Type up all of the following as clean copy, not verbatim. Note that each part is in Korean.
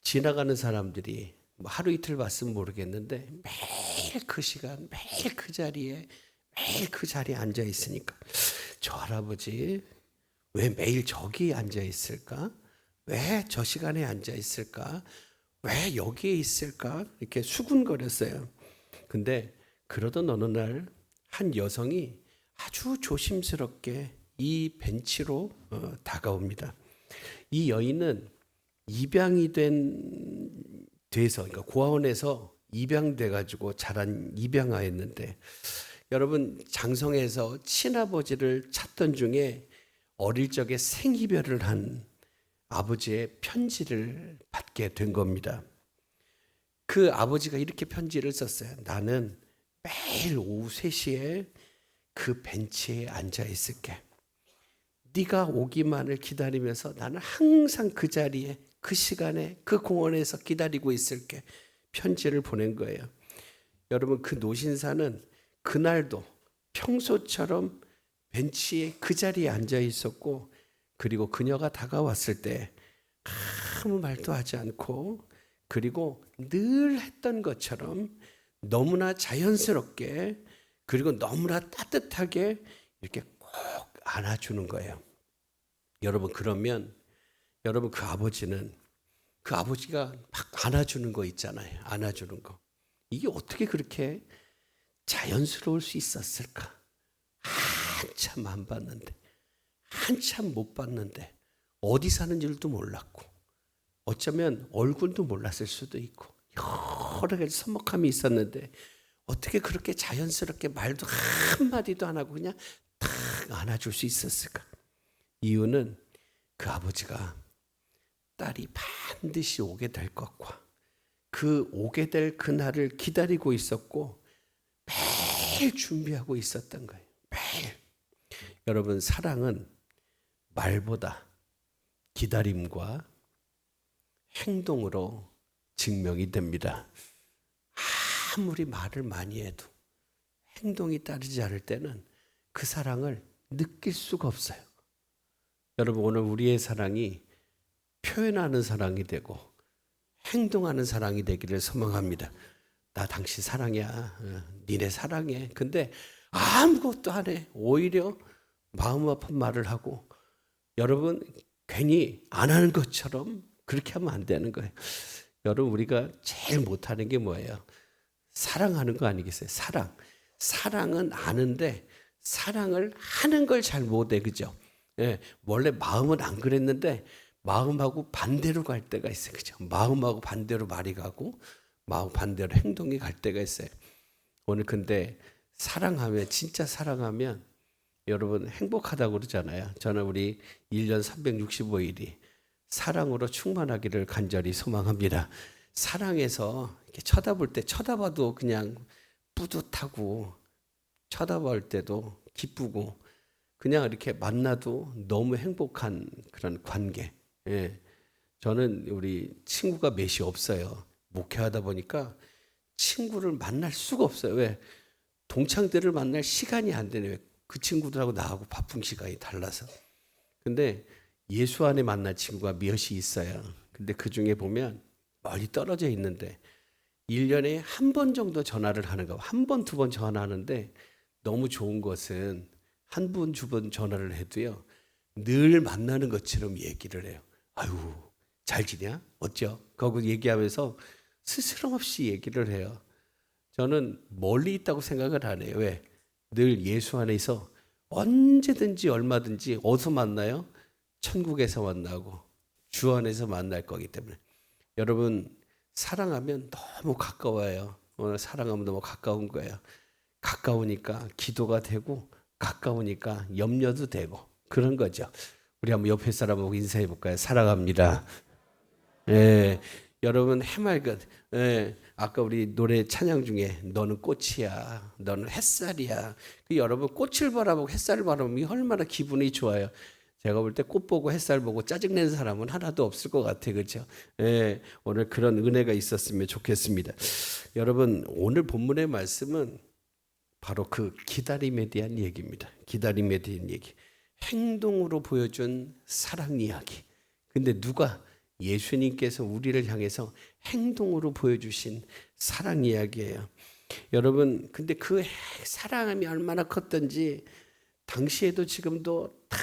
지나가는 사람들이 뭐 하루 이틀 봤으면 모르겠는데 매일 그 시간, 매일 그 자리에, 매일 그 자리에 앉아 있으니까 저 할아버지 왜 매일 저기 앉아 있을까? 왜 저 시간에 앉아 있을까? 왜 여기에 있을까? 이렇게 수군거렸어요. 근데 그러던 어느 날 한 여성이 아주 조심스럽게 이 벤치로 다가옵니다. 이 여인은 입양이 돼서 그러니까 고아원에서 입양돼 가지고 자란 입양아였는데 여러분 장성에서 친아버지를 찾던 중에 어릴 적에 생이별을 한 아버지의 편지를 받게 된 겁니다. 그 아버지가 이렇게 편지를 썼어요. 나는 매일 오후 3시에 그 벤치에 앉아 있을게. 네가 오기만을 기다리면서 나는 항상 그 자리에 그 시간에 그 공원에서 기다리고 있을게. 편지를 보낸 거예요. 여러분 그 노신사는 그날도 평소처럼 벤치에 그 자리에 앉아 있었고 그리고 그녀가 다가왔을 때 아무 말도 하지 않고 그리고 늘 했던 것처럼 너무나 자연스럽게 그리고 너무나 따뜻하게 이렇게 꼭 안아주는 거예요. 여러분 그러면 여러분 그 아버지가 막 안아주는 거 있잖아요. 안아주는 거. 이게 어떻게 그렇게 자연스러울 수 있었을까? 한참 안 봤는데 한참 못 봤는데 어디 사는 줄도 몰랐고 어쩌면 얼굴도 몰랐을 수도 있고 여러 가지 서먹함이 있었는데 어떻게 그렇게 자연스럽게 말도 한마디도 안 하고 그냥 탁 안아줄 수 있었을까? 이유는 그 아버지가 딸이 반드시 오게 될 것과 그 오게 될 그날을 기다리고 있었고 매일 준비하고 있었던 거예요. 매일. 여러분 사랑은 말보다 기다림과 행동으로 증명이 됩니다. 아무리 말을 많이 해도 행동이 따르지 않을 때는 그 사랑을 느낄 수가 없어요. 여러분 오늘 우리의 사랑이 표현하는 사랑이 되고 행동하는 사랑이 되기를 소망합니다. 나 당신 사랑이야. 니네 사랑해. 근데 아무것도 안 해. 오히려 마음 아픈 말을 하고 여러분 괜히 안 하는 것처럼 그렇게 하면 안 되는 거예요. 여러분 우리가 제일 못하는 게 뭐예요? 사랑하는 거 아니겠어요? 사랑은 아는데 사랑을 하는 걸 잘 못해. 그죠? 예, 원래 마음은 안 그랬는데 마음하고 반대로 갈 때가 있어요. 그죠? 마음하고 반대로 말이 가고 마음 반대로 행동이 갈 때가 있어요. 오늘 근데 사랑하면 진짜 사랑하면 여러분 행복하다고 그러잖아요. 저는 우리 1년 365일이 사랑으로 충만하기를 간절히 소망합니다. 사랑해서 이렇게 쳐다볼 때 쳐다봐도 그냥 뿌듯하고 쳐다볼 때도 기쁘고 그냥 이렇게 만나도 너무 행복한 그런 관계. 예. 저는 우리 친구가 몇이 없어요. 목회하다 보니까 친구를 만날 수가 없어요. 왜? 동창들을 만날 시간이 안 되네. 그 친구들하고 나하고 바쁜 시간이 달라서. 근데 예수 안에 만날 친구가 몇이 있어요. 근데 그 중에 보면 멀리 떨어져 있는데 1년에 한 번 정도 전화를 하는 거. 한 번, 두 번 전화하는데 너무 좋은 것은 한 번, 두 번 전화를 해도요. 늘 만나는 것처럼 얘기를 해요. 아유, 잘 지냐? 어쩌? 그거 얘기하면서 스스럼 없이 얘기를 해요. 저는 멀리 있다고 생각을 안 해요. 왜? 늘 예수 안에서 언제든지 얼마든지 어디서 만나요? 천국에서 만나고 주 안에서 만날 거기 때문에 여러분 사랑하면 너무 가까워요. 오늘 사랑하면 너무 가까운 거예요. 가까우니까 기도가 되고 가까우니까 염려도 되고 그런 거죠. 우리 한번 옆에 사람 보고 인사해 볼까요? 사랑합니다. 예, 여러분 해맑은 아까 우리 노래 찬양 중에 너는 꽃이야, 너는 햇살이야. 그 여러분 꽃을 바라보고 햇살을 바라보면 얼마나 기분이 좋아요. 제가 볼 때 꽃 보고 햇살 보고 짜증내는 사람은 하나도 없을 것 같아요. 그렇죠? 예, 오늘 그런 은혜가 있었으면 좋겠습니다. 여러분 오늘 본문의 말씀은 바로 그 기다림에 대한 얘기입니다. 기다림에 대한 얘기. 행동으로 보여준 사랑 이야기. 근데 누가 예수님께서 우리를 향해서 행동으로 보여주신 사랑 이야기예요. 여러분, 근데 그 사랑함이 얼마나 컸던지 당시에도 지금도 다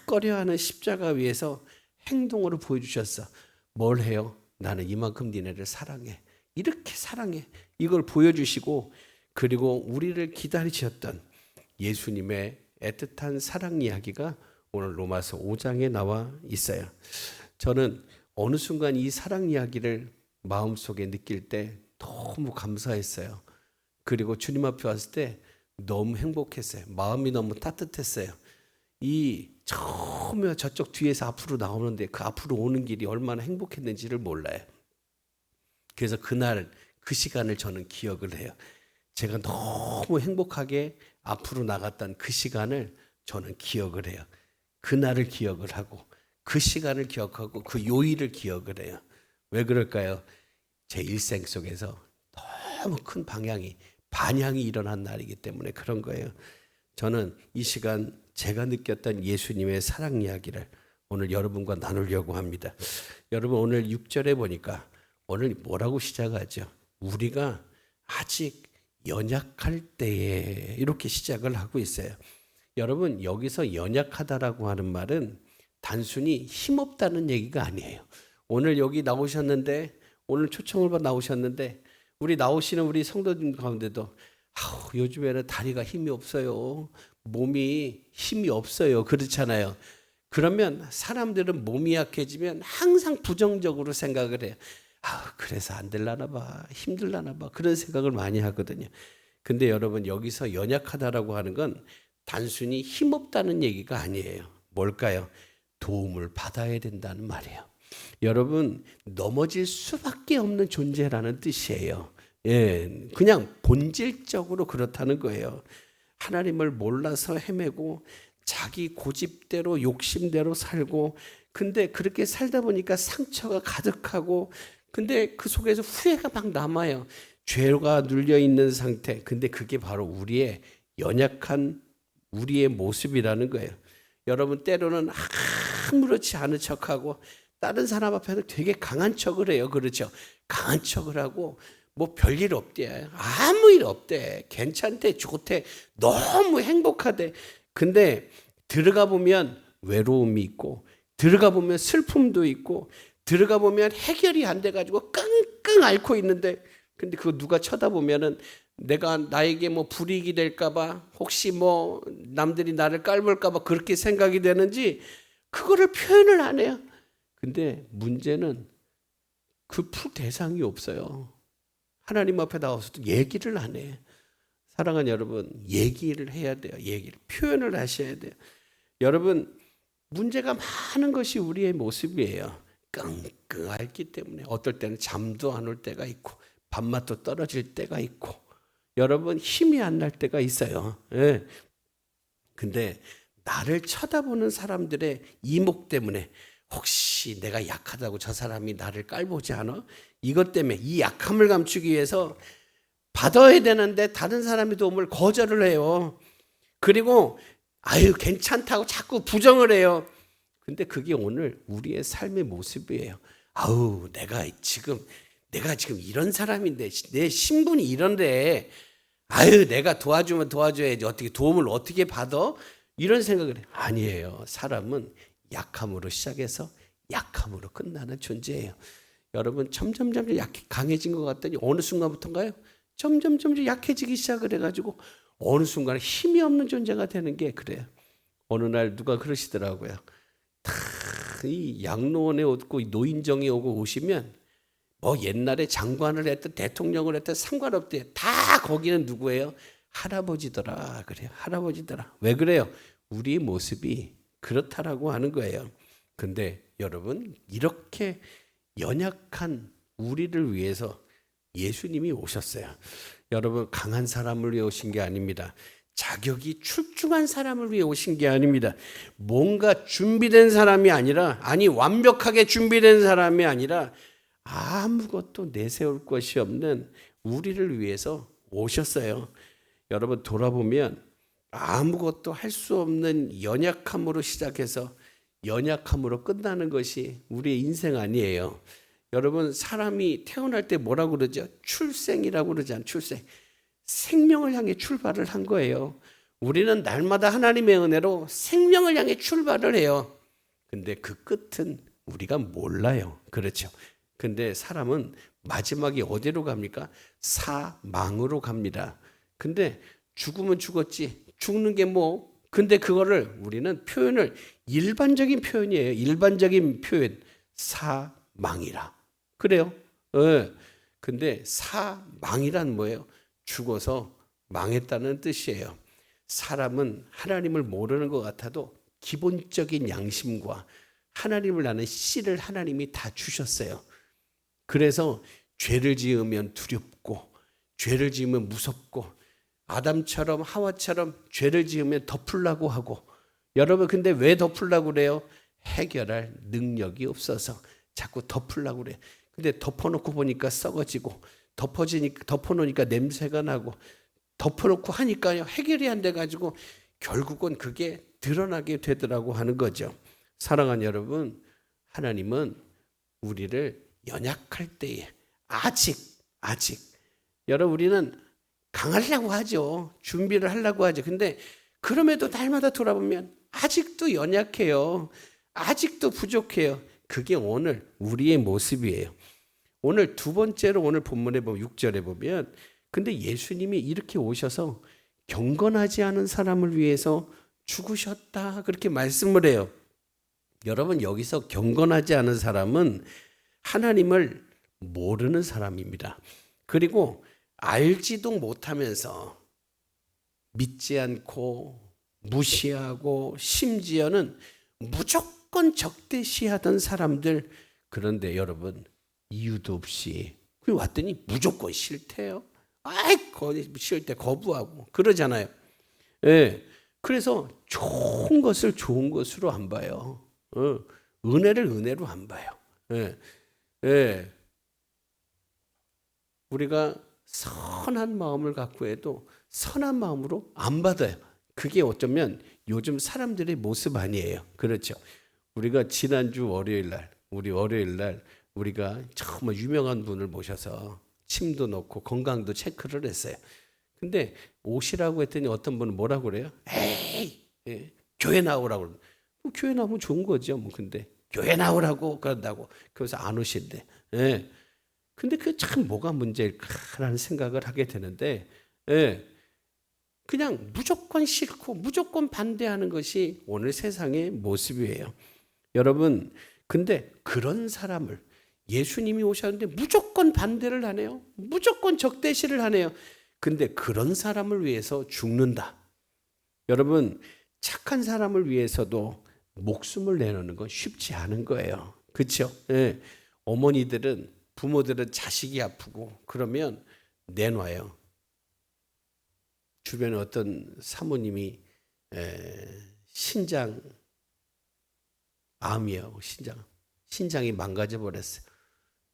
꺼려하는 십자가 위에서 행동으로 보여주셨어. 뭘 해요? 나는 이만큼 니네를 사랑해. 이렇게 사랑해. 이걸 보여주시고, 그리고 우리를 기다리셨던 예수님의 애틋한 사랑 이야기가 오늘 로마서 5장에 나와 있어요. 저는 어느 순간 이 사랑 이야기를 마음속에 느낄 때 너무 감사했어요. 그리고 주님 앞에 왔을 때 너무 행복했어요. 마음이 너무 따뜻했어요. 이 처음에 저쪽 뒤에서 앞으로 나오는데 그 앞으로 오는 길이 얼마나 행복했는지를 몰라요. 그래서 그날 그 시간을 저는 기억을 해요. 제가 너무 행복하게 앞으로 나갔던 그 시간을 저는 기억을 해요. 그날을 기억을 하고 그 시간을 기억하고 그 요일을 기억을 해요. 왜 그럴까요? 제 일생 속에서 너무 큰 반향이 일어난 날이기 때문에 그런 거예요. 저는 이 시간 제가 느꼈던 예수님의 사랑 이야기를 오늘 여러분과 나누려고 합니다. 여러분, 오늘 6절에 보니까 오늘 뭐라고 시작하죠? 우리가 아직 연약할 때에 이렇게 시작을 하고 있어요. 여러분, 여기서 연약하다라고 하는 말은 단순히 힘없다는 얘기가 아니에요. 오늘 여기 나오셨는데, 오늘 초청을 받아 나오셨는데 우리 나오시는 우리 성도님 가운데도 요즘에는 다리가 힘이 없어요. 몸이 힘이 없어요. 그렇잖아요. 그러면 사람들은 몸이 약해지면 항상 부정적으로 생각을 해요. 그래서 안 될라나 봐. 힘들라나 봐. 그런 생각을 많이 하거든요. 근데 여러분, 여기서 연약하다라고 하는 건 단순히 힘없다는 얘기가 아니에요. 뭘까요? 도움을 받아야 된다는 말이에요. 여러분, 넘어질 수밖에 없는 존재라는 뜻이에요. 예, 그냥 본질적으로 그렇다는 거예요. 하나님을 몰라서 헤매고 자기 고집대로 욕심대로 살고, 근데 그렇게 살다 보니까 상처가 가득하고, 근데 그 속에서 후회가 막 남아요. 죄가 눌려 있는 상태. 근데 그게 바로 우리의 연약한 우리의 모습이라는 거예요. 여러분, 때로는 아무렇지 않은 척하고 다른 사람 앞에서 되게 강한 척을 해요. 그렇죠? 강한 척을 하고 뭐 별일 없대. 아무 일 없대. 괜찮대. 좋대. 너무 행복하대. 근데 들어가 보면 외로움이 있고, 들어가 보면 슬픔도 있고, 들어가 보면 해결이 안 돼가지고 끙끙 앓고 있는데, 근데 그거 누가 쳐다보면은 내가 나에게 뭐 불이익이 될까봐, 혹시 뭐 남들이 나를 깔볼까봐 그렇게 생각이 되는지 그거를 표현을 안 해요. 근데 문제는 그 풀 대상이 없어요. 하나님 앞에 나와서도 얘기를 안 해. 사랑하는 여러분, 얘기를 해야 돼요. 얘기를 표현을 하셔야 돼요. 여러분, 문제가 많은 것이 우리의 모습이에요. 끙끙 앓기 때문에 어떨 때는 잠도 안 올 때가 있고, 밥맛도 떨어질 때가 있고, 여러분, 힘이 안 날 때가 있어요. 예. 근데 나를 쳐다보는 사람들의 이목 때문에 혹시 내가 약하다고 저 사람이 나를 깔보지 않아? 이것 때문에 이 약함을 감추기 위해서 받아야 되는데 다른 사람의 도움을 거절을 해요. 그리고 괜찮다고 자꾸 부정을 해요. 근데 그게 오늘 우리의 삶의 모습이에요. 내가 지금 이런 사람인데, 내 신분이 이런데, 내가 도와주면 도와줘야지. 어떻게 도움을 어떻게 받아? 이런 생각을 해요. 아니에요. 사람은 약함으로 시작해서 약함으로 끝나는 존재예요. 여러분, 점점 강해진 것 같더니 어느 순간부터인가요? 점점 약해지기 시작을 해가지고 어느 순간에 힘이 없는 존재가 되는 게 그래요. 어느 날 누가 그러시더라고요. 이 양로원에 오고 노인정에 오시면 뭐 옛날에 장관을 했든 대통령을 했든 상관없대요. 다 거기는 누구예요? 할아버지더라. 그래요. 할아버지더라. 왜 그래요? 우리 모습이 그렇다라고 하는 거예요. 근데 여러분, 이렇게 연약한 우리를 위해서 예수님이 오셨어요. 여러분, 강한 사람을 위해 오신 게 아닙니다. 자격이 출중한 사람을 위해 오신 게 아닙니다. 뭔가 준비된 사람이 아니라, 완벽하게 준비된 사람이 아니라 아무것도 내세울 것이 없는 우리를 위해서 오셨어요. 여러분, 돌아보면 아무것도 할 수 없는 연약함으로 시작해서 연약함으로 끝나는 것이 우리의 인생 아니에요. 여러분, 사람이 태어날 때 뭐라고 그러죠? 출생이라고 그러잖아요. 출생. 생명을 향해 출발을 한 거예요. 우리는 날마다 하나님의 은혜로 생명을 향해 출발을 해요. 근데 그 끝은 우리가 몰라요. 그렇죠. 근데 사람은 마지막에 어디로 갑니까? 사망으로 갑니다. 근데 죽으면 죽었지. 죽는 게 뭐? 근데 그거를 우리는 표현을 일반적인 표현이에요. 일반적인 표현. 사망이라. 그래요. 근데 사망이란 뭐예요? 죽어서 망했다는 뜻이에요. 사람은 하나님을 모르는 것 같아도 기본적인 양심과 하나님을 아는 씨를 하나님이 다 주셨어요. 그래서 죄를 지으면 두렵고 죄를 지으면 무섭고 아담처럼 하와처럼 죄를 지으면 덮으려고 하고, 여러분 근데 왜 덮으려고 그래요? 해결할 능력이 없어서 자꾸 덮으려고 그래요. 근데 덮어놓고 보니까 썩어지고 덮어놓으니까 냄새가 나고 덮어놓고 하니까요 해결이 안 돼가지고 결국은 그게 드러나게 되더라고 하는 거죠. 사랑하는 여러분, 하나님은 우리를 연약할 때에 아직 여러분 우리는 강하려고 하죠. 준비를 하려고 하죠. 근데 그럼에도 날마다 돌아보면 아직도 연약해요. 아직도 부족해요. 그게 오늘 우리의 모습이에요. 오늘 두 번째로 오늘 본문에 보면 6절에 보면 근데 예수님이 이렇게 오셔서 경건하지 않은 사람을 위해서 죽으셨다 그렇게 말씀을 해요. 여러분 여기서 경건하지 않은 사람은 하나님을 모르는 사람입니다. 그리고 알지도 못하면서 믿지 않고 무시하고 심지어는 무조건 적대시하던 사람들. 그런데 여러분 이유도 없이 왔더니 무조건 싫대요. 싫대 거부하고 그러잖아요. 예. 그래서 좋은 것을 좋은 것으로 안 봐요. 은혜를 은혜로 안 봐요. 예. 예. 우리가 선한 마음을 갖고 해도 선한 마음으로 안 받아요. 그게 어쩌면 요즘 사람들의 모습 아니에요. 그렇죠. 우리가 지난주 월요일 날 우리가 정말 유명한 분을 모셔서 침도 넣고 건강도 체크를 했어요. 근데 오시라고 했더니 어떤 분은 뭐라고 그래요? 에이, 교회 나오라고. 뭐 교회 나오면 좋은 거죠. 뭐 근데 교회 나오라고 그런다고 그래서 안 오신대. 예. 근데 그 참 뭐가 문제일까라는 생각을 하게 되는데, 예. 그냥 무조건 싫고 무조건 반대하는 것이 오늘 세상의 모습이에요. 여러분, 근데 그런 사람을 예수님이 오셨는데 무조건 반대를 하네요. 무조건 적대시를 하네요. 근데 그런 사람을 위해서 죽는다. 여러분, 착한 사람을 위해서도 목숨을 내놓는 건 쉽지 않은 거예요. 그렇죠? 예. 어머니들은 부모들은 자식이 아프고 그러면 내놔요. 주변에 어떤 사모님이 신장 암이에요. 신장이 망가져 버렸어요.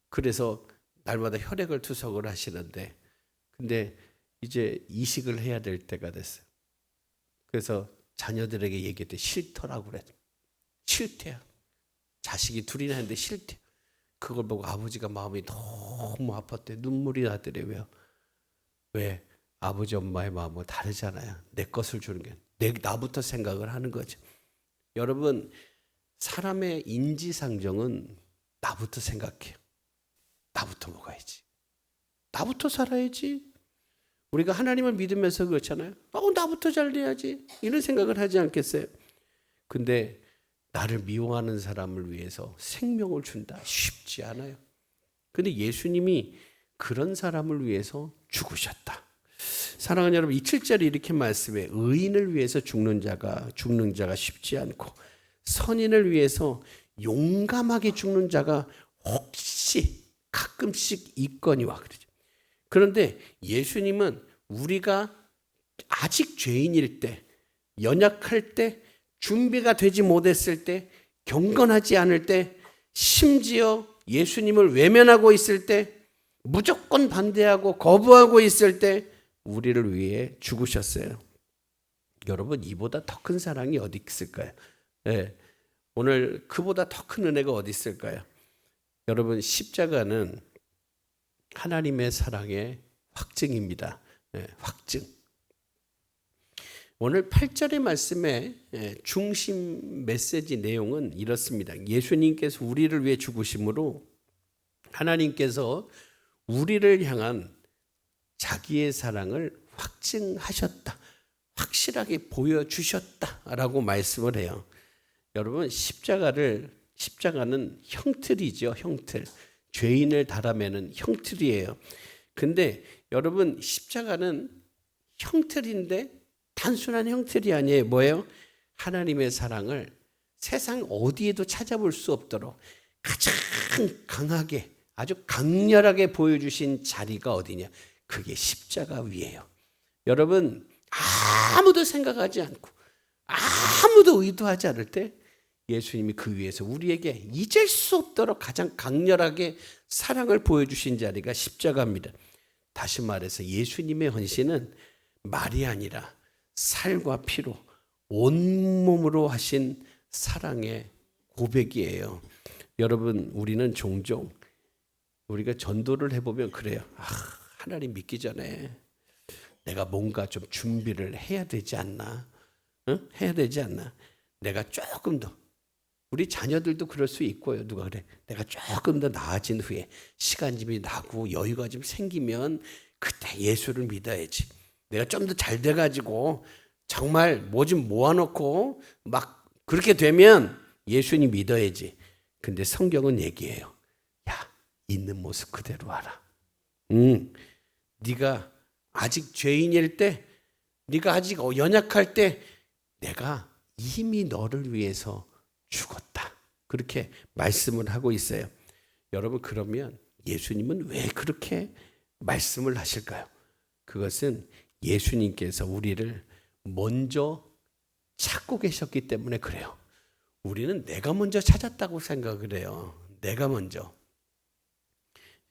그래서 날마다 혈액을 투석을 하시는데 근데 이제 이식을 해야 될 때가 됐어요. 그래서 자녀들에게 얘기했더니 싫더라고 그래. 싫대요. 자식이 둘이나 했는데 싫대요. 그걸 보고 아버지가 마음이 너무 아팠대. 눈물이 나더래요. 왜? 아버지 엄마의 마음은 다르잖아요. 내 것을 주는 게 나부터 생각을 하는 거죠. 여러분, 사람의 인지상정은 나부터 생각해요. 나부터 먹어야지. 나부터 살아야지. 우리가 하나님을 믿으면서 그렇잖아요. 나부터 잘 돼야지. 이런 생각을 하지 않겠어요? 근데 나를 미워하는 사람을 위해서 생명을 준다. 쉽지 않아요. 근데 예수님이 그런 사람을 위해서 죽으셨다. 사랑하는 여러분, 이 7절에 이렇게 말씀해. 의인을 위해서 죽는 자가 쉽지 않고 선인을 위해서 용감하게 죽는 자가 혹시 가끔씩 있거니와 그러죠. 그런데 예수님은 우리가 아직 죄인일 때, 연약할 때, 준비가 되지 못했을 때, 경건하지 않을 때, 심지어 예수님을 외면하고 있을 때, 무조건 반대하고 거부하고 있을 때 우리를 위해 죽으셨어요. 여러분, 이보다 더 큰 사랑이 어디 있을까요? 네. 오늘 그보다 더 큰 은혜가 어디 있을까요? 여러분, 십자가는 하나님의 사랑의 확증입니다. 확증. 오늘 8절의 말씀의 중심 메시지 내용은 이렇습니다. 예수님께서 우리를 위해 죽으심으로 하나님께서 우리를 향한 자기의 사랑을 확증하셨다. 확실하게 보여주셨다라고 말씀을 해요. 여러분, 십자가는 형틀이죠. 형틀. 죄인을 달아매는 형틀이에요. 근데 여러분, 십자가는 형틀인데 단순한 형틀이 아니에요. 뭐예요? 하나님의 사랑을 세상 어디에도 찾아볼 수 없도록 가장 강하게, 아주 강렬하게 보여주신 자리가 어디냐? 그게 십자가 위에요. 여러분, 아무도 생각하지 않고 아무도 의도하지 않을 때 예수님이 그 위에서 우리에게 잊을 수 없도록 가장 강렬하게 사랑을 보여주신 자리가 십자가입니다. 다시 말해서 예수님의 헌신은 말이 아니라 살과 피로 온몸으로 하신 사랑의 고백이에요. 여러분, 우리는 종종 우리가 전도를 해보면 그래요. 하나님 믿기 전에 내가 뭔가 좀 준비를 해야 되지 않나? 응? 해야 되지 않나? 내가 조금 더, 우리 자녀들도 그럴 수 있고요. 누가 그래? 내가 조금 더 나아진 후에 시간 좀 나고 여유가 좀 생기면 그때 예수를 믿어야지. 내가 좀 더 잘 돼가지고 정말 뭐 좀 모아놓고 막 그렇게 되면 예수님 믿어야지. 근데 성경은 얘기해요. 야, 있는 모습 그대로 와라. 네가 아직 죄인일 때, 네가 아직 연약할 때 내가 이미 너를 위해서 죽었다. 그렇게 말씀을 하고 있어요. 여러분, 그러면 예수님은 왜 그렇게 말씀을 하실까요? 그것은 예수님께서 우리를 먼저 찾고 계셨기 때문에 그래요. 우리는 내가 먼저 찾았다고 생각을 해요. 내가 먼저.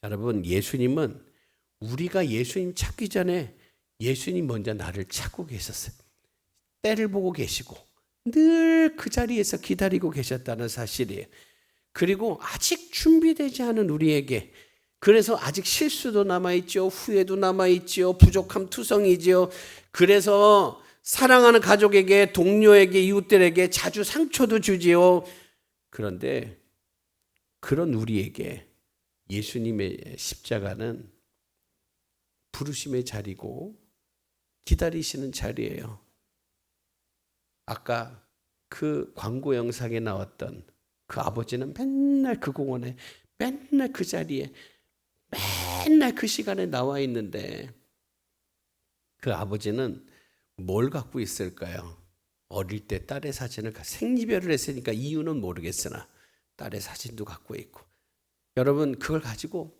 여러분, 예수님은 우리가 예수님 찾기 전에 예수님 먼저 나를 찾고 계셨어요. 때를 보고 계시고 늘 그 자리에서 기다리고 계셨다는 사실이에요. 그리고 아직 준비되지 않은 우리에게, 그래서 아직 실수도 남아있죠. 후회도 남아있죠. 부족함 투성이죠. 그래서 사랑하는 가족에게, 동료에게, 이웃들에게 자주 상처도 주지요. 그런데 그런 우리에게 예수님의 십자가는 부르심의 자리고 기다리시는 자리예요. 아까 그 광고 영상에 나왔던 그 아버지는 맨날 그 공원에, 맨날 그 자리에, 맨날 그 시간에 나와 있는데 그 아버지는 뭘 갖고 있을까요? 어릴 때 딸의 사진을 생이별을 했으니까 이유는 모르겠으나 딸의 사진도 갖고 있고, 여러분 그걸 가지고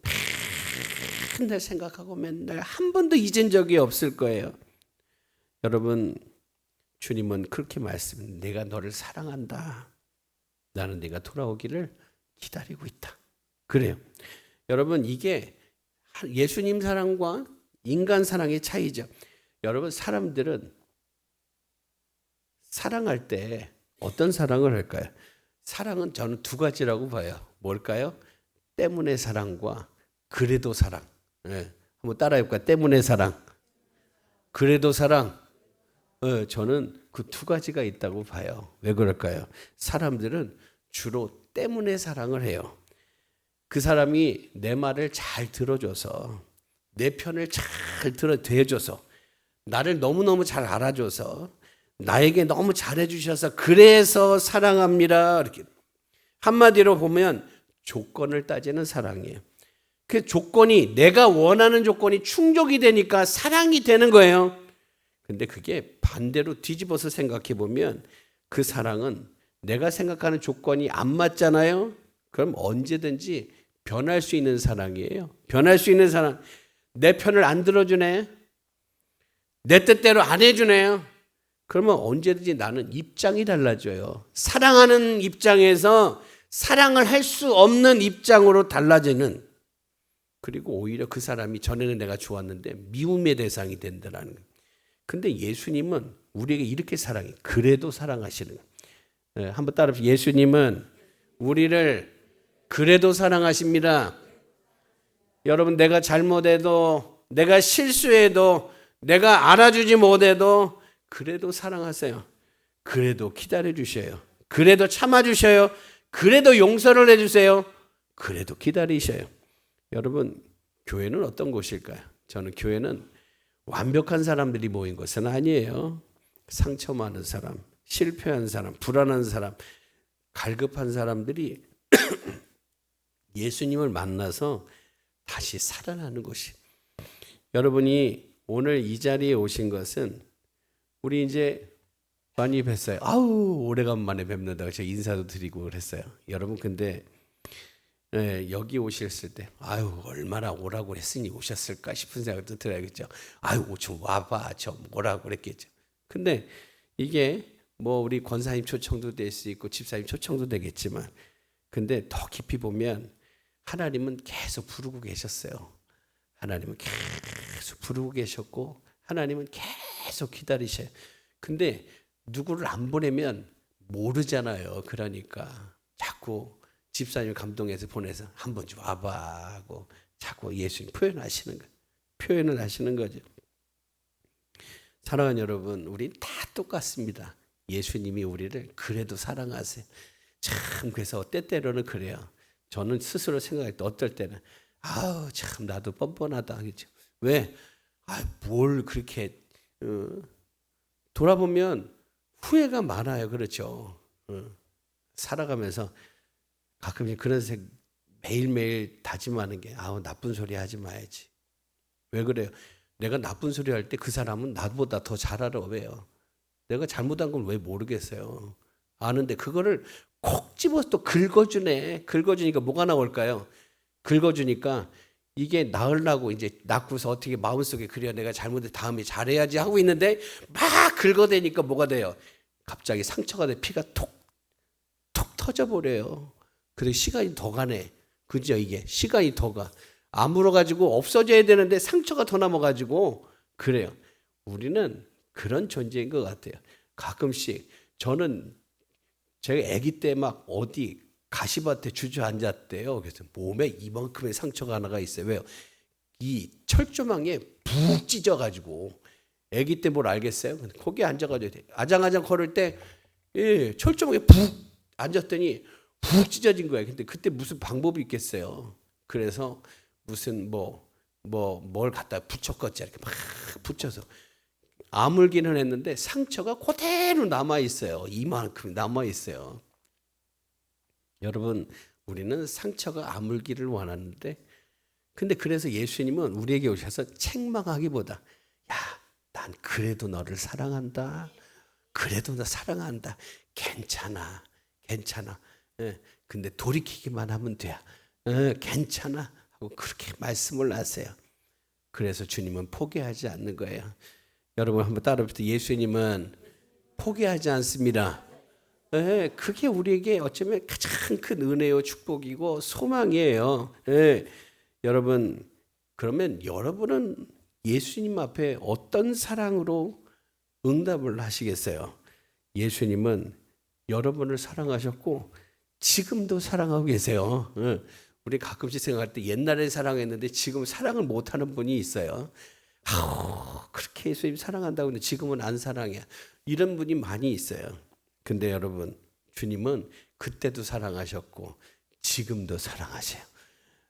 맨날 생각하고 맨날 한 번도 잊은 적이 없을 거예요. 여러분, 주님은 그렇게 말씀합니다. 내가 너를 사랑한다. 나는 네가 돌아오기를 기다리고 있다. 그래요. 여러분, 이게 예수님 사랑과 인간 사랑의 차이죠. 여러분, 사람들은 사랑할 때 어떤 사랑을 할까요? 사랑은 저는 두 가지라고 봐요. 뭘까요? 때문에 사랑과 그래도 사랑. 한번 따라해볼까요? 때문에 사랑, 그래도 사랑. 저는 그 두 가지가 있다고 봐요. 왜 그럴까요? 사람들은 주로 때문에 사랑을 해요. 그 사람이 내 말을 잘 들어줘서, 내 편을 잘 대줘서, 나를 너무너무 잘 알아줘서, 나에게 너무 잘해주셔서 그래서 사랑합니다. 이렇게 한마디로 보면 조건을 따지는 사랑이에요. 그 조건이, 내가 원하는 조건이 충족이 되니까 사랑이 되는 거예요. 근데 그게 반대로 뒤집어서 생각해 보면 그 사랑은 내가 생각하는 조건이 안 맞잖아요. 그럼 언제든지 변할 수 있는 사랑이에요. 변할 수 있는 사랑. 내 편을 안 들어주네, 내 뜻대로 안 해주네요. 그러면 언제든지 나는 입장이 달라져요. 사랑하는 입장에서 사랑을 할 수 없는 입장으로 달라지는, 그리고 오히려 그 사람이 전에는 내가 좋았는데 미움의 대상이 된다는 거예요. 근데 예수님은 우리에게 이렇게 사랑해. 그래도 사랑하시는 거예요. 한번 따라합시다. 예수님은 우리를 그래도 사랑하십니다. 여러분, 내가 잘못해도, 내가 실수해도, 내가 알아주지 못해도 그래도 사랑하세요. 그래도 기다려 주셔요. 그래도 참아 주셔요. 그래도 용서를 해 주세요. 그래도 기다리셔요. 여러분, 교회는 어떤 곳일까요? 저는 교회는 완벽한 사람들이 모인 것은 아니에요. 상처 많은 사람, 실패한 사람, 불안한 사람, 갈급한 사람들이 예수님을 만나서 다시 살아나는 곳이. 여러분이 오늘 이 자리에 오신 것은 우리 이제 많이 뵀어요. 아우, 오래간만에 뵙는다고 제가 인사도 드리고 그랬어요. 여러분, 근데 여기 오셨을 때 아유, 얼마나 오라고 했으니 오셨을까 싶은 생각도 들어야겠죠. 아유, 좀 와봐, 좀 오라고 그랬겠죠. 근데 이게 뭐 우리 권사님 초청도 될 수 있고 집사님 초청도 되겠지만, 근데 더 깊이 보면 하나님은 계속 부르고 계셨어요. 하나님은 계속 부르고 계셨고 하나님은 계속 기다리셔요. 근데 누구를 안 보내면 모르잖아요. 그러니까 자꾸 집사님 감동해서 보내서 한번 좀 와봐 하고 자꾸 예수님 표현을 하시는 거죠. 사랑하는 여러분, 우린 다 똑같습니다. 예수님이 우리를 그래도 사랑하세요. 참, 그래서 때때로는 그래요. 저는 스스로 생각할 때 어떨 때는 아우, 참 나도 뻔뻔하다 하겠죠. 왜? 뭘 그렇게 돌아보면 후회가 많아요. 그렇죠. 살아가면서 가끔 그런 생각, 매일매일 다짐하는 게 아우, 나쁜 소리 하지 마야지. 왜 그래요? 내가 나쁜 소리 할 때 그 사람은 나보다 더 잘 알아. 왜요? 내가 잘못한 걸 왜 모르겠어요. 아는데 그거를 콕 집어서 또 긁어주네. 긁어주니까 뭐가 나올까요? 긁어주니까 이게 나으려고 이제 낳고서 어떻게 마음속에 그래야 내가 잘못해 다음에 잘해야지 하고 있는데 막 긁어대니까 뭐가 돼요? 갑자기 상처가 돼 피가 톡 터져버려요. 그래서 시간이 더 가네. 그죠? 이게 시간이 더 가. 아물어가지고 없어져야 되는데 상처가 더 남아가지고 그래요. 우리는 그런 존재인 것 같아요. 가끔씩 저는 제가 아기 때 막 어디 가시밭에 주저앉았대요. 그래서 몸에 이만큼의 상처가 하나가 있어요. 왜요? 이 철조망에 푹 찢어가지고 아기 때 뭘 알겠어요? 거기에 앉아가지고 아장아장 걸을 때 철조망에 푹 앉았더니 푹 찢어진 거예요. 근데 그때 무슨 방법이 있겠어요? 그래서 무슨 뭘 갖다 붙였겠지. 이렇게 막 붙여서 아물기는 했는데 상처가 그대로 남아있어요. 이만큼 남아있어요. 여러분, 우리는 상처가 아물기를 원하는데, 근데 그래서 예수님은 우리에게 오셔서 책망하기보다 야, 난 그래도 너를 사랑한다. 그래도 너 사랑한다. 괜찮아. 근데 돌이키기만 하면 돼. 괜찮아. 하고 그렇게 말씀을 하세요. 그래서 주님은 포기하지 않는 거예요. 여러분 한번 따라해보세요. 예수님은 포기하지 않습니다. 그게 우리에게 어쩌면 가장 큰 은혜요 축복이고 소망이에요. 여러분, 그러면 여러분은 예수님 앞에 어떤 사랑으로 응답을 하시겠어요? 예수님은 여러분을 사랑하셨고 지금도 사랑하고 계세요. 우리 가끔씩 생각할 때 옛날에 사랑했는데 지금 사랑을 못하는 분이 있어요. 그렇게 예수님 사랑한다고 했는데 지금은 안 사랑해. 이런 분이 많이 있어요. 근데 여러분, 주님은 그때도 사랑하셨고 지금도 사랑하세요.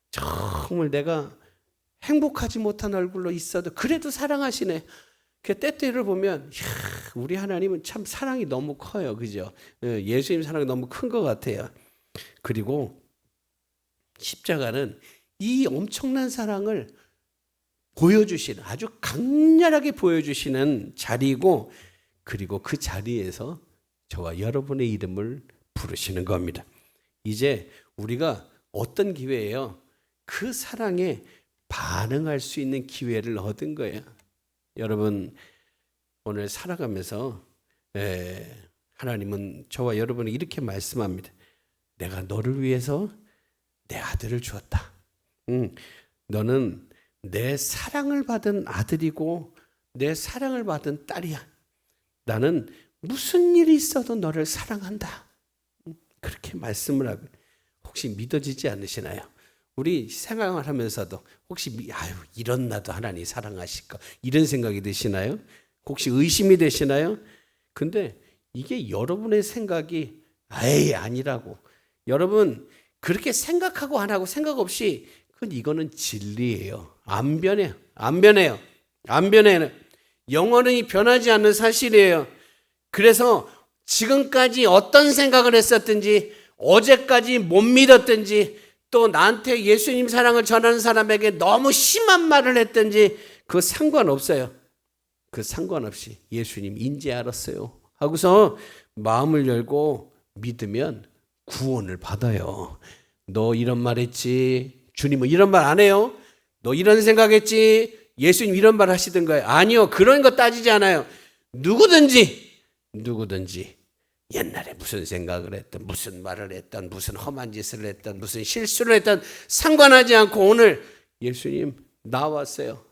정말 내가 행복하지 못한 얼굴로 있어도 그래도 사랑하시네. 그 때때를 보면 우리 하나님은 참 사랑이 너무 커요. 그죠? 예수님 사랑이 너무 큰 것 같아요. 그리고 십자가는 이 엄청난 사랑을 보여주시는, 아주 강렬하게 보여주시는 자리이고, 그리고 그 자리에서 저와 여러분의 이름을 부르시는 겁니다. 이제 우리가 어떤 기회예요? 그 사랑에 반응할 수 있는 기회를 얻은 거예요. 여러분, 오늘 살아가면서 하나님은 저와 여러분이 이렇게 말씀합니다. 내가 너를 위해서 내 아들을 주었다. 너는 내 사랑을 받은 아들이고 내 사랑을 받은 딸이야. 나는 무슨 일이 있어도 너를 사랑한다. 그렇게 말씀을 하고 혹시 믿어지지 않으시나요? 우리 생각을 하면서도 혹시 이런 나도 하나님 사랑하실까 이런 생각이 드시나요? 혹시 의심이 되시나요? 근데 이게 여러분의 생각이 아니라고. 여러분 그렇게 생각하고 안 하고 생각 없이 이거는 진리예요. 안 변해요. 안 변해요. 안 변해요. 영원히 변하지 않는 사실이에요. 그래서 지금까지 어떤 생각을 했었든지 어제까지 못 믿었든지 또 나한테 예수님 사랑을 전하는 사람에게 너무 심한 말을 했든지 그 상관없어요. 그 상관없이 예수님 인지 알았어요 하고서 마음을 열고 믿으면 구원을 받아요. 너 이런 말 했지? 주님은 이런 말 안 해요? 너 이런 생각했지? 예수님 이런 말 하시던가요? 아니요. 그런 거 따지지 않아요. 누구든지 옛날에 무슨 생각을 했든 무슨 말을 했든 무슨 험한 짓을 했든 무슨 실수를 했든 상관하지 않고 오늘 예수님 나왔어요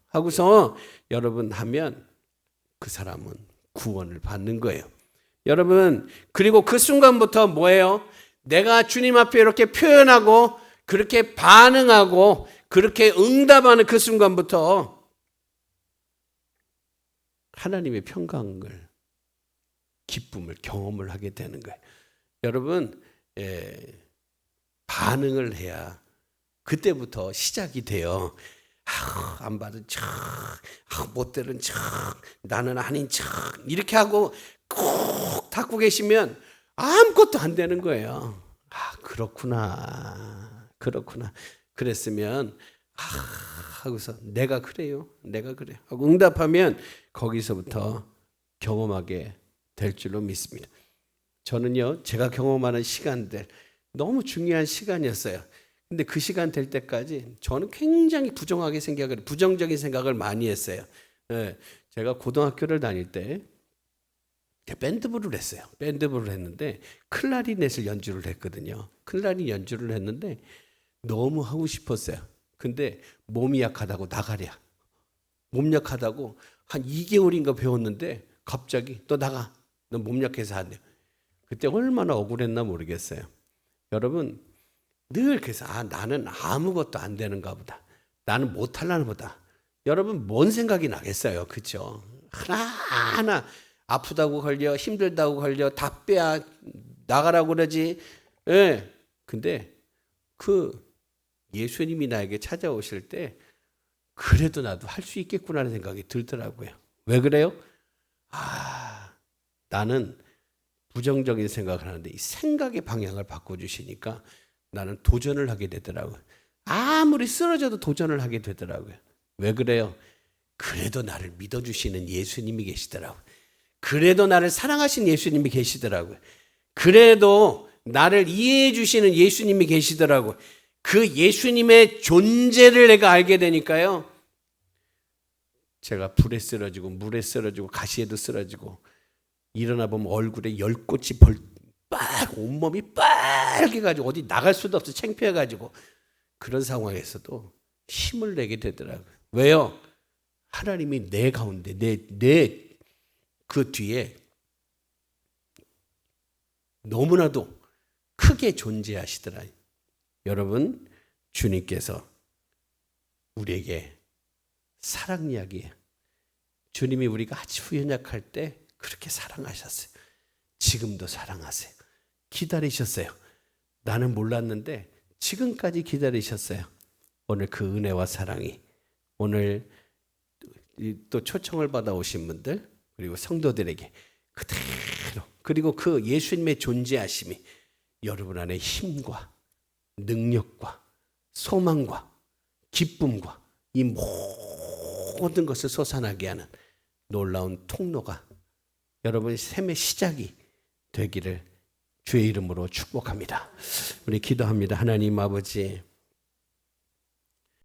하고서 여러분 하면 그 사람은 구원을 받는 거예요. 여러분 그리고 그 순간부터 뭐예요? 내가 주님 앞에 이렇게 표현하고 그렇게 반응하고 그렇게 응답하는 그 순간부터 하나님의 평강을 기쁨을 경험을 하게 되는 거예요. 여러분 반응을 해야 그때부터 시작이 돼요. 안 받은 척, 못 들은 척, 나는 아닌 척 이렇게 하고 꾹 닫고 계시면 아무것도 안 되는 거예요. 그렇구나. 그랬으면 하고서 내가 그래요 하고 응답하면 거기서부터 경험하게 될 줄로 믿습니다. 저는요 제가 경험하는 시간들 너무 중요한 시간이었어요. 근데 그 시간 될 때까지 저는 굉장히 부정적인 생각을 많이 했어요. 제가 고등학교를 다닐 때 밴드부를 했어요. 밴드부를 했는데 클라리넷을 연주를 했거든요. 클라리넷 연주를 했는데 너무 하고 싶었어요. 근데 몸이 약하다고 나가랴. 몸 약하다고 한 2개월인가 배웠는데 갑자기 너 나가. 너 몸 약해서 안 돼. 그때 얼마나 억울했나 모르겠어요. 여러분 늘 그래서 나는 아무것도 안 되는가 보다. 나는 못하려나 보다. 여러분 뭔 생각이 나겠어요. 그렇죠? 하나하나 아프다고 걸려 힘들다고 걸려 다 빼야 나가라고 그러지. 근데 그 예수님이 나에게 찾아오실 때 그래도 나도 할 수 있겠구나라는 생각이 들더라고요. 왜 그래요? 나는 부정적인 생각을 하는데 이 생각의 방향을 바꿔주시니까 나는 도전을 하게 되더라고요. 아무리 쓰러져도 도전을 하게 되더라고요. 왜 그래요? 그래도 나를 믿어주시는 예수님이 계시더라고요. 그래도 나를 사랑하신 예수님이 계시더라고요. 그래도 나를 이해해 주시는 예수님이 계시더라고요. 그 예수님의 존재를 내가 알게 되니까요. 제가 불에 쓰러지고 물에 쓰러지고 가시에도 쓰러지고 일어나 보면 얼굴에 열꽃이 온몸이 빨개가지고 어디 나갈 수도 없어 창피해가지고 그런 상황에서도 힘을 내게 되더라고요. 왜요? 하나님이 내 가운데 내 그 뒤에 너무나도 크게 존재하시더라. 여러분 주님께서 우리에게 사랑 이야기예요. 주님이 우리가 아주 연약할 때 그렇게 사랑하셨어요. 지금도 사랑하세요. 기다리셨어요. 나는 몰랐는데 지금까지 기다리셨어요. 오늘 그 은혜와 사랑이 오늘 또 초청을 받아 오신 분들 그리고 성도들에게 그대로 그리고 그 예수님의 존재하심이 여러분 안에 힘과 능력과 소망과 기쁨과 이 모든 것을 솟아나게 하는 놀라운 통로가 여러분의 삶의 시작이 되기를 주의 이름으로 축복합니다. 우리 기도합니다. 하나님 아버지